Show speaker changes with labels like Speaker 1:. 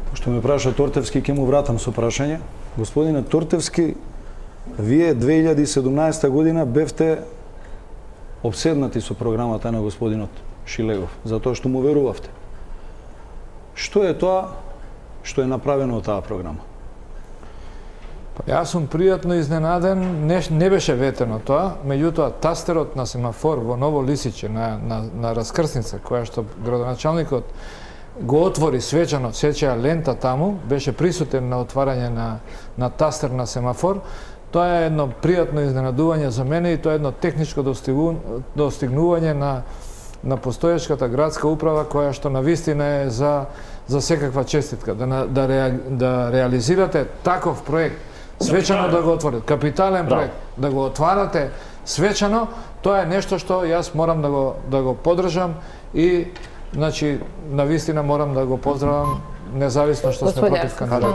Speaker 1: Пошто ме праша Тортевски, ќе му вратам со прашање. Господине Тортевски, вие 2017 година бевте обседнати со програмата на господинот Шилегов, затоа што му верувавте. Што е тоа што е направено од таа програма?
Speaker 2: Јас сум пријатно изненаден, не беше ветено тоа, меѓутоа тастерот на семафор во Ново Лисиче на раскрсница, која што градоначалникот го отвори свечано, сечеа лента таму, беше присутен на отварање на тастер на семафор. Тоа е едно пријатно изненадување за мене и тоа е едно техничко достигнување на постоечката градска управа, која што навистина е за секаква честитка. Да реализирате таков проект, свечано да го отворите, капитален проект, да го отварате свечано, тоа е нешто што јас морам да го поддржам и, значи, навистина морам да го поздравам, независно што сме против кандидатите.